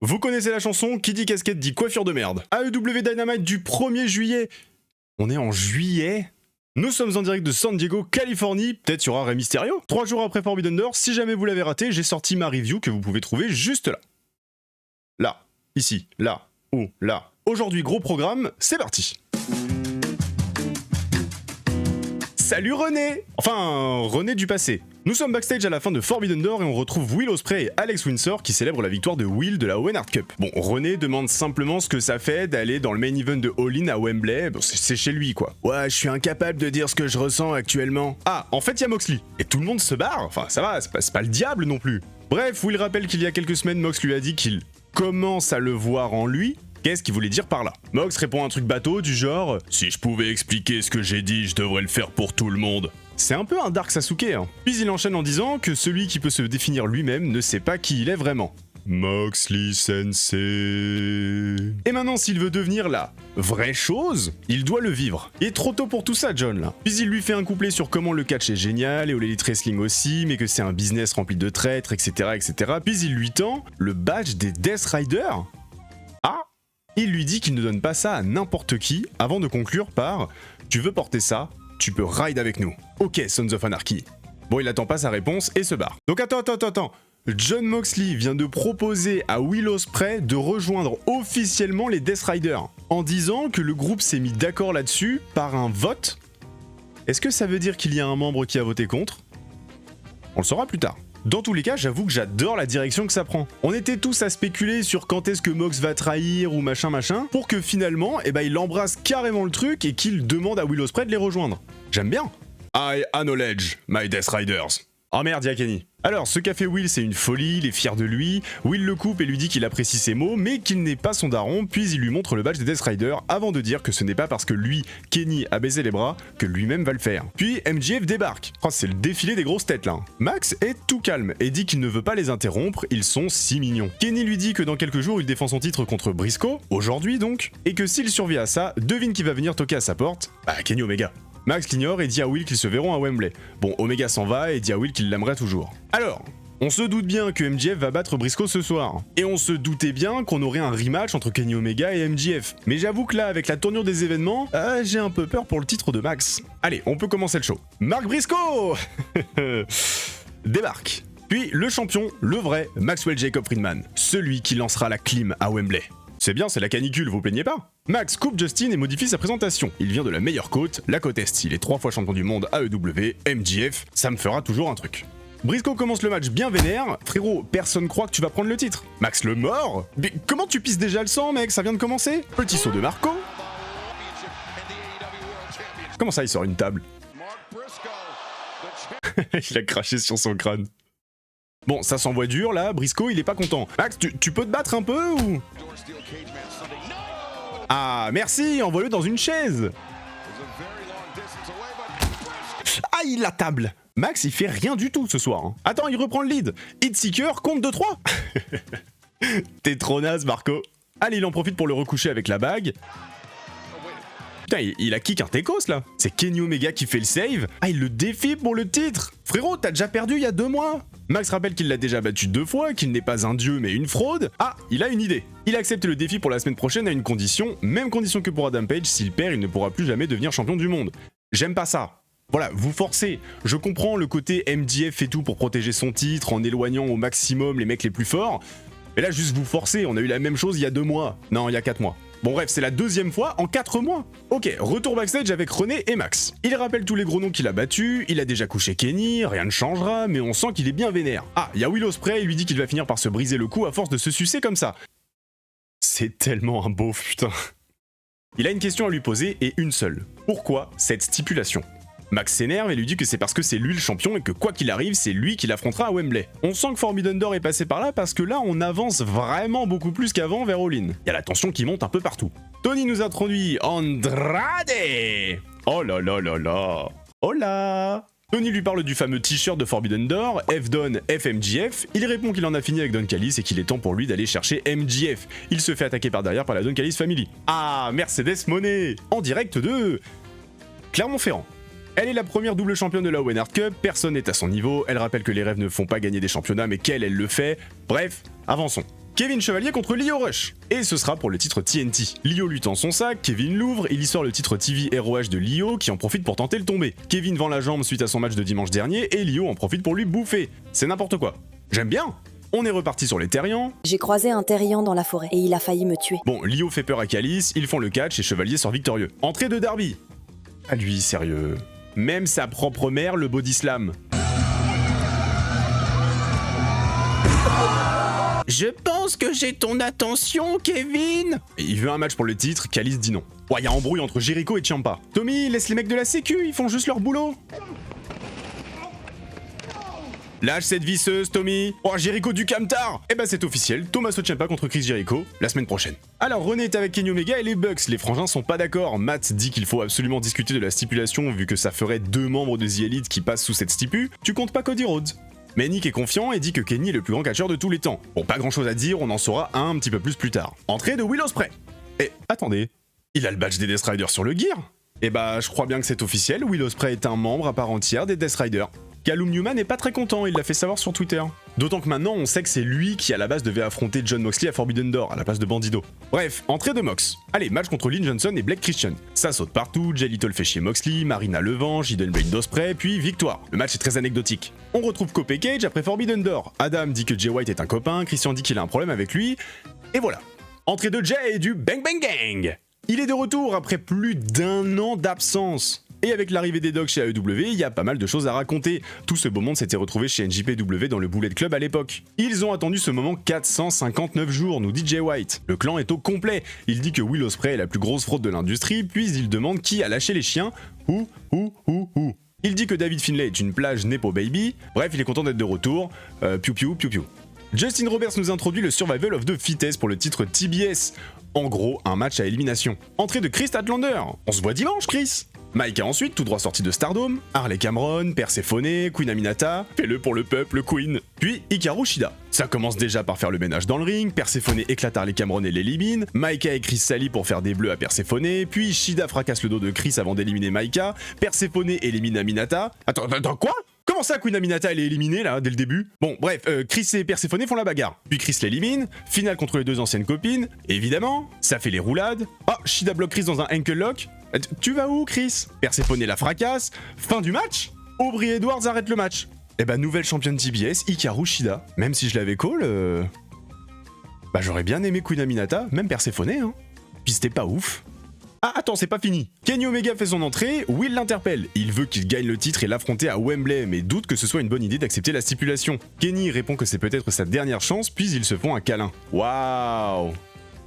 Vous connaissez la chanson, qui dit casquette dit coiffure de merde. AEW Dynamite du 1er juillet. On est en juillet. Nous sommes en direct de San Diego, Californie. Peut-être y aura Rey Mysterio. 3 jours après Forbidden Door, si jamais vous l'avez raté, j'ai sorti ma review que vous pouvez trouver juste là. Là, ici, là, ou là. Aujourd'hui, gros programme, c'est parti. Salut René! Enfin, René du passé. Nous sommes backstage à la fin de Forbidden Door et on retrouve Will Ospreay et Alex Windsor qui célèbrent la victoire de Will de la Owen Hart Cup. Bon, René demande simplement ce que ça fait d'aller dans le main event de All In à Wembley, bon, c'est chez lui quoi. Ouais, je suis incapable de dire ce que je ressens actuellement. Ah, en fait, il y a Moxley. Et tout le monde se barre, enfin ça va, c'est pas le diable non plus. Bref, Will rappelle qu'il y a quelques semaines, Mox lui a dit qu'il commence à le voir en lui. Qu'est-ce qu'il voulait dire par là? Mox répond un truc bateau du genre « Si je pouvais expliquer ce que j'ai dit, je devrais le faire pour tout le monde ». C'est un peu un Dark Sasuke, hein. Puis il enchaîne en disant que celui qui peut se définir lui-même ne sait pas qui il est vraiment. Moxley Sensei. Et maintenant, s'il veut devenir la vraie chose, il doit le vivre. Il est trop tôt pour tout ça, John, là. Puis il lui fait un couplet sur comment le catch est génial, et All Elite Wrestling aussi, mais que c'est un business rempli de traîtres, etc., etc. Puis il lui tend le badge des Death Riders. Ah! Il lui dit qu'il ne donne pas ça à n'importe qui, avant de conclure par « Tu veux porter ça, tu peux ride avec nous. » Ok, Sons of Anarchy. Bon, il attend pas sa réponse et se barre. Donc attends. John Moxley vient de proposer à Will Ospreay de rejoindre officiellement les Death Riders, en disant que le groupe s'est mis d'accord là-dessus par un vote. Est-ce que ça veut dire qu'il y a un membre qui a voté contre? On le saura plus tard. Dans tous les cas, j'avoue que j'adore la direction que ça prend. On était tous à spéculer sur quand est-ce que Mox va trahir ou machin, pour que finalement, il embrasse carrément le truc et qu'il demande à Will Ospreay de les rejoindre. J'aime bien. I acknowledge my Death Riders. Oh merde, y'a Kenny. Alors, ce qu'a fait Will, c'est une folie, il est fier de lui. Will le coupe et lui dit qu'il apprécie ses mots, mais qu'il n'est pas son daron, puis il lui montre le badge des Death Riders avant de dire que ce n'est pas parce que lui, Kenny, a baisé les bras, que lui-même va le faire. Puis MJF débarque. Oh, c'est le défilé des grosses têtes là. Max est tout calme et dit qu'il ne veut pas les interrompre, ils sont si mignons. Kenny lui dit que dans quelques jours, il défend son titre contre Briscoe, aujourd'hui donc, et que s'il survit à ça, devine qui va venir toquer à sa porte. Bah, Kenny Omega. Max l'ignore et dit à Will qu'ils se verront à Wembley. Bon, Omega s'en va et dit à Will qu'il l'aimerait toujours. Alors, on se doute bien que MJF va battre Briscoe ce soir. Et on se doutait bien qu'on aurait un rematch entre Kenny Omega et MJF. Mais j'avoue que là, avec la tournure des événements, j'ai un peu peur pour le titre de Max. Allez, on peut commencer le show. Mark Briscoe débarque. Puis le champion, le vrai, Maxwell Jacob Friedman. Celui qui lancera la clim à Wembley. C'est bien, c'est la canicule, vous plaignez pas? Max coupe Justin et modifie sa présentation. Il vient de la meilleure côte, la côte Est. Il est 3 fois champion du monde AEW, MJF, ça me fera toujours un truc. Briscoe commence le match bien vénère. Frérot, personne croit que tu vas prendre le titre. Max le mord? Mais comment tu pisses déjà le sang, mec? Ça vient de commencer. Petit saut de Marco. Comment ça, il sort une table? Il a craché sur son crâne. Bon, ça s'envoie dur là, Briscoe il est pas content. Max, tu peux te battre un peu ou... Ah, merci, envoie-le dans une chaise. Aïe, la table. Max il fait rien du tout ce soir. Hein. Attends, il reprend le lead. Hitseeker compte 2-3. T'es trop naze, Marco. Allez, il en profite pour le recoucher avec la bague. Putain, il a kick un Tekos là. C'est Kenny Omega qui fait le save. Ah, il le défie pour le titre. Frérot, t'as déjà perdu il y a 2 mois. Max rappelle qu'il l'a déjà battu 2 fois, qu'il n'est pas un dieu mais une fraude. Ah, il a une idée. Il accepte le défi pour la semaine prochaine à une condition, même condition que pour Adam Page, s'il perd, il ne pourra plus jamais devenir champion du monde. J'aime pas ça. Voilà, vous forcez. Je comprends le côté MJF et tout pour protéger son titre en éloignant au maximum les mecs les plus forts. Mais là, juste vous forcez, on a eu la même chose il y a 2 mois. Non, il y a 4 mois. Bon bref, c'est la 2e fois en 4 mois. Ok, retour backstage avec René et Max. Il rappelle tous les gros noms qu'il a battus, il a déjà couché Kenny, rien ne changera, mais on sent qu'il est bien vénère. Ah, il y a Will Ospreay, il lui dit qu'il va finir par se briser le cou à force de se sucer comme ça. C'est tellement un beauf, putain. Il a une question à lui poser et une seule. Pourquoi cette stipulation? Max s'énerve et lui dit que c'est parce que c'est lui le champion et que quoi qu'il arrive, c'est lui qui l'affrontera à Wembley. On sent que Forbidden Door est passé par là parce que là, on avance vraiment beaucoup plus qu'avant vers All In. Il y a la tension qui monte un peu partout. Tony nous introduit Andrade. Oh là là là là. Oh là. Tony lui parle du fameux t-shirt de Forbidden Door, F-Don, FMJF. Il répond qu'il en a fini avec Don Callis et qu'il est temps pour lui d'aller chercher MJF. Il se fait attaquer par derrière par la Don Callis Family. Ah, Mercedes Moné, en direct de Clermont-Ferrand. Elle est la première double championne de la Owen Hart Cup, personne n'est à son niveau, elle rappelle que les rêves ne font pas gagner des championnats mais qu'elle le fait. Bref, avançons. Kevin Chevalier contre Lio Rush. Et ce sera pour le titre TNT. Lio lutte en son sac, Kevin l'ouvre, il y sort le titre TV ROH de Lio qui en profite pour tenter le tomber. Kevin vend la jambe suite à son match de dimanche dernier et Lio en profite pour lui bouffer. C'est n'importe quoi. J'aime bien. On est reparti sur les terriens. J'ai croisé un terrien dans la forêt et il a failli me tuer. Bon, Lio fait peur à Calice, ils font le catch et Chevalier sort victorieux. Entrée de Darby. Ah lui, sérieux. Même sa propre mère le body slam. Je pense que j'ai ton attention, Kevin. Il veut un match pour le titre, Calice dit non. Ouais, y a embrouille entre Jericho et Ciampa. Tommy, laisse les mecs de la sécu, ils font juste leur boulot. Lâche cette visseuse, Tommy. Oh, Jericho du camtar. Eh ben c'est officiel, Tommaso Ciampa contre Chris Jericho, la semaine prochaine. Alors René est avec Kenny Omega et les Bucks, les frangins sont pas d'accord. Matt dit qu'il faut absolument discuter de la stipulation vu que ça ferait 2 membres de The Elite qui passent sous cette stipu. Tu comptes pas Cody Rhodes. Mais Nick est confiant et dit que Kenny est le plus grand catcheur de tous les temps. Bon, pas grand chose à dire, on en saura un petit peu plus tard. Entrée de Will Ospreay. Et attendez, il a le badge des Death Riders sur le gear. Eh bah, je crois bien que c'est officiel, Will Ospreay est un membre à part entière des Death Riders. Callum Newman n'est pas très content, il l'a fait savoir sur Twitter. D'autant que maintenant on sait que c'est lui qui à la base devait affronter Jon Moxley à Forbidden Door, à la place de Bandido. Bref, entrée de Mox. Allez, match contre Lynn Johnson et Blake Christian. Ça saute partout, Jay Little fait chier Moxley, Marina le venge, Hidden Blade d'Ospreay, puis victoire. Le match est très anecdotique. On retrouve Cope et Cage après Forbidden Door. Adam dit que Jay White est un copain, Christian dit qu'il a un problème avec lui, et voilà. Entrée de Jay et du Bang Bang Gang. Il est de retour après plus d'1 an d'absence. Et avec l'arrivée des dogs chez AEW, il y a pas mal de choses à raconter. Tout ce beau monde s'était retrouvé chez NJPW dans le Bullet Club à l'époque. Ils ont attendu ce moment 459 jours, nous dit Jay White. Le clan est au complet. Il dit que Will Ospreay est la plus grosse fraude de l'industrie, puis il demande qui a lâché les chiens. Il dit que David Finlay est une plage Nepo Baby. Bref, il est content d'être de retour. Piu piu piu piu. Justin Roberts nous introduit le Survival of the Fittest pour le titre TBS. En gros, un match à élimination. Entrée de Chris Statlander. On se voit dimanche, Chris. Maika ensuite, tout droit sorti de Stardom, Harley Cameron, Perséphone, Queen Aminata, fais-le pour le peuple, Queen, puis Hikaru Shida. Ça commence déjà par faire le ménage dans le ring, Perséphone éclate Harley Cameron et l'élimine, Maika et Chris s'allient pour faire des bleus à Perséphone, puis Shida fracasse le dos de Chris avant d'éliminer Maika, Perséphone élimine Aminata... Attends, quoi ? Comment ça, Queen Aminata elle est éliminée là, dès le début ? Bon, bref, Chris et Perséphone font la bagarre. Puis Chris l'élimine, finale contre les 2 anciennes copines, évidemment, ça fait les roulades. Oh, Shida bloque Chris dans un ankle lock. Tu vas où, Chris ? Perséphone la fracasse. Fin du match ? Aubrey Edwards arrête le match. Eh bah, nouvelle championne TBS, Hikaru Shida. Même si je l'avais call, bah j'aurais bien aimé Queen Aminata, même Perséphone, hein. Puis c'était pas ouf. Ah, attends, c'est pas fini. Kenny Omega fait son entrée, Will l'interpelle. Il veut qu'il gagne le titre et l'affronter à Wembley, mais doute que ce soit une bonne idée d'accepter la stipulation. Kenny répond que c'est peut-être sa dernière chance, puis ils se font un câlin. Waouh !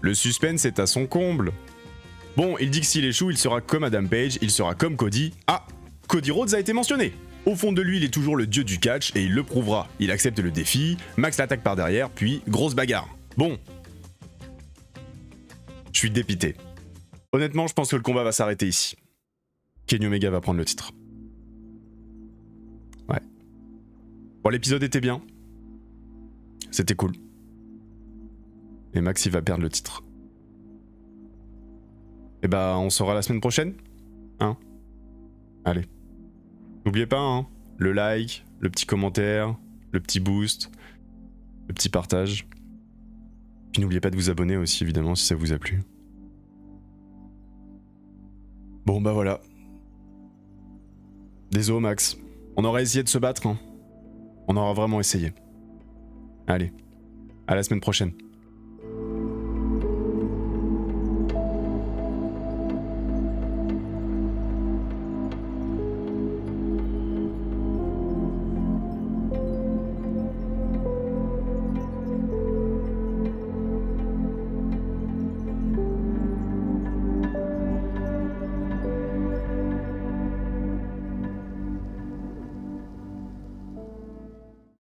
Le suspense est à son comble. Bon, il dit que s'il échoue, il sera comme Adam Page, il sera comme Cody. Ah, Cody Rhodes a été mentionné. Au fond de lui, il est toujours le dieu du catch et il le prouvera. Il accepte le défi, Max l'attaque par derrière, puis grosse bagarre. Bon. Je suis dépité. Honnêtement, je pense que le combat va s'arrêter ici. Kenny Omega va prendre le titre. Ouais. Bon, l'épisode était bien. C'était cool. Et Max, il va perdre le titre. Et bah, on saura la semaine prochaine. Hein ? Allez. N'oubliez pas, hein, le like, le petit commentaire, le petit boost, le petit partage. Puis n'oubliez pas de vous abonner aussi, évidemment, si ça vous a plu. Bon bah voilà. Désolé Max. On aura essayé de se battre, hein. On aura vraiment essayé. Allez. À la semaine prochaine.